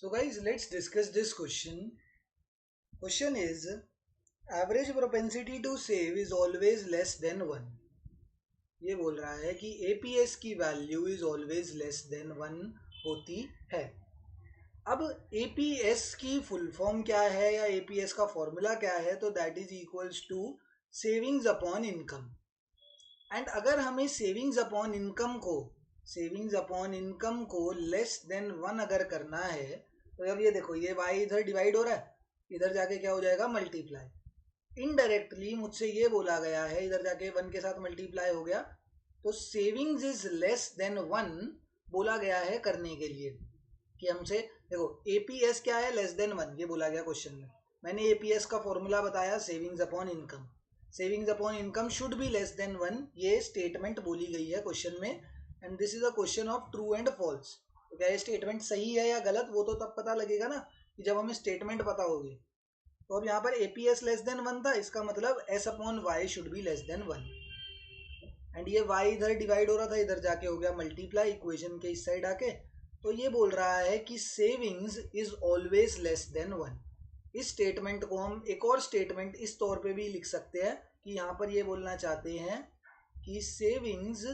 So guys, let's discuss this question. Question is, average propensity to save is always less than 1. ये बोल रहा है कि APS की value is always less than 1 होती है. अब APS की फुल फॉर्म क्या है या APS का फॉर्मूला क्या है, तो that is equals to savings upon income. And अगर हमें सेविंग्स अपॉन इनकम को लेस देन 1 अगर करना है, तो अब ये देखो, ये y इधर डिवाइड हो रहा है, इधर जाके क्या हो जाएगा, मल्टीप्लाई. इनडायरेक्टली मुझसे ये बोला गया है, इधर जाके 1 के साथ मल्टीप्लाई हो गया, तो सेविंग्स इज लेस देन 1 बोला गया है करने के लिए कि हमसे देखो एपीएस क्या है, लेस देन 1, ये बोला गया क्वेश्चन में. मैंने एपीएस का फॉर्मूला बताया, savings upon income should be less than 1, ये स्टेटमेंट बोली गई है क्वेश्चन में. And this is a question of true and false. तो क्या ये स्टेटमेंट सही है या गलत, वो तो तब पता लगेगा ना कि जब हमें स्टेटमेंट पता होगी. तो अब यहाँ पर एपीएस लेस देन 1 था, इसका मतलब S upon why should be less than 1. And ये y इधर डिवाइड हो रहा था, इधर जाके हो गया मल्टीप्लाई, इक्वेशन के इस साइड आके. तो ये बोल रहा है कि savings is always less than 1. इस स्टेटमेंट को हम एक और स्टेटमेंट इस तौर पे भी लिख सकते हैं कि यहाँ पर ये बोलना चाहते हैं कि savings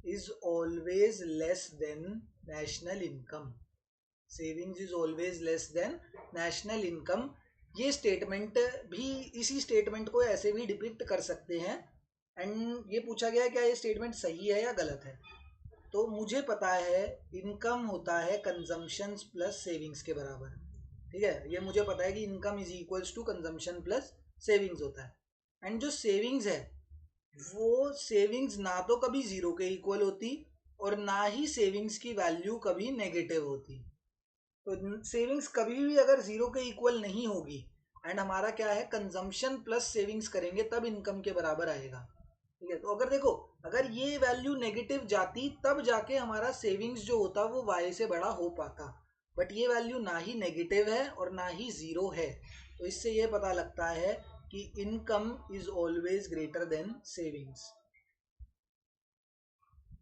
is always less then national income. Savings is always less then national income. ये स्टेटमेंट भी, इसी स्टेटमेंट को ऐसे भी डिपिक्ट कर सकते हैं. एंड ये पूछा गया है क्या ये स्टेटमेंट सही है या गलत है. तो मुझे पता है इनकम होता है कंजम्पशन प्लस सेविंग्स के बराबर. ठीक है, ये मुझे पता है कि income is equals to consumption plus savings होता है. एंड जो सेविंग्स है, वो सेविंग्स ना तो कभी जीरो के इक्वल होती और ना ही सेविंग्स की वैल्यू कभी नेगेटिव होती. तो सेविंग्स कभी भी अगर जीरो के इक्वल नहीं होगी, एंड हमारा क्या है, कंजम्पशन प्लस सेविंग्स करेंगे तब इनकम के बराबर आएगा. ठीक है, तो अगर देखो, अगर ये वैल्यू नेगेटिव जाती तब जाके हमारा सेविंग्स जो होता वो y से बड़ा हो पाता. बट ये वैल्यू ना ही नेगेटिव है और ना ही जीरो है, तो इससे ये पता लगता है कि income is always greater than savings.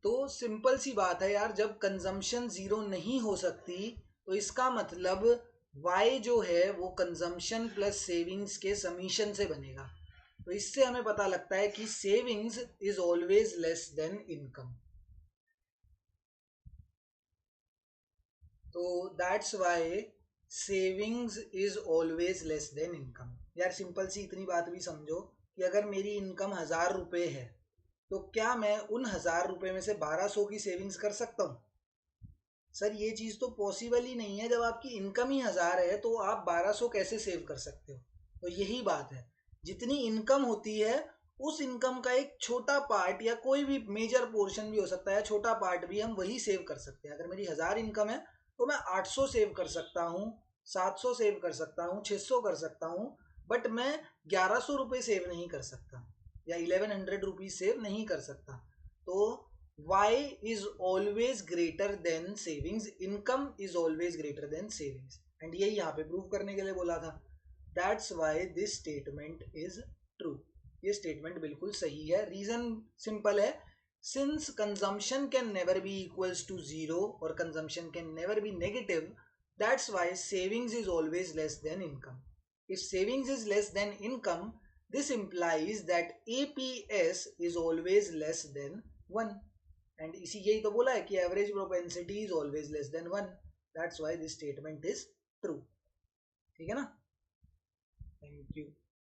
तो सिंपल सी बात है यार, जब कंजम्पशन जीरो नहीं हो सकती तो इसका मतलब y जो है वो कंजम्पशन प्लस सेविंग्स के समीशन से बनेगा. तो इससे हमें पता लगता है कि savings is always less than income. तो that's why savings is always less than income. यार सिंपल सी इतनी बात भी समझो कि अगर मेरी इनकम 1000 रुपये है, तो क्या मैं उन 1000 रुपये में से 1200 की सेविंग्स कर सकता हूँ? सर ये चीज़ तो पॉसिबल ही नहीं है. जब आपकी इनकम ही 1000 है तो आप 1200 कैसे सेव कर सकते हो? तो यही बात है, जितनी इनकम होती है उस इनकम का एक छोटा पार्ट या कोई भी मेजर पोर्शन भी हो सकता है, छोटा पार्ट भी हम वही सेव कर सकते हैं. अगर मेरी 1000 इनकम है तो मैं 800 सेव कर सकता हूँ, 700 सेव कर सकता हूँ, 600 कर सकता हूँ, बट मैं 1100 रुपये सेव नहीं कर सकता या 1100 रुपीज सेव नहीं कर सकता. तो y is always greater than savings, income is always greater than savings. And यही यहाँ पे प्रूव करने के लिए बोला था. That's why this statement is true. ये स्टेटमेंट बिल्कुल सही है. रीजन सिंपल है, since consumption can never be equals to zero और consumption can never be negative, that's why savings is always less than income. If savings is less than income, this implies that APS is always less than 1. And इसी यही तो बोला है कि average propensity is always less than 1. That's why this statement is true. ठीक है ना. Thank you.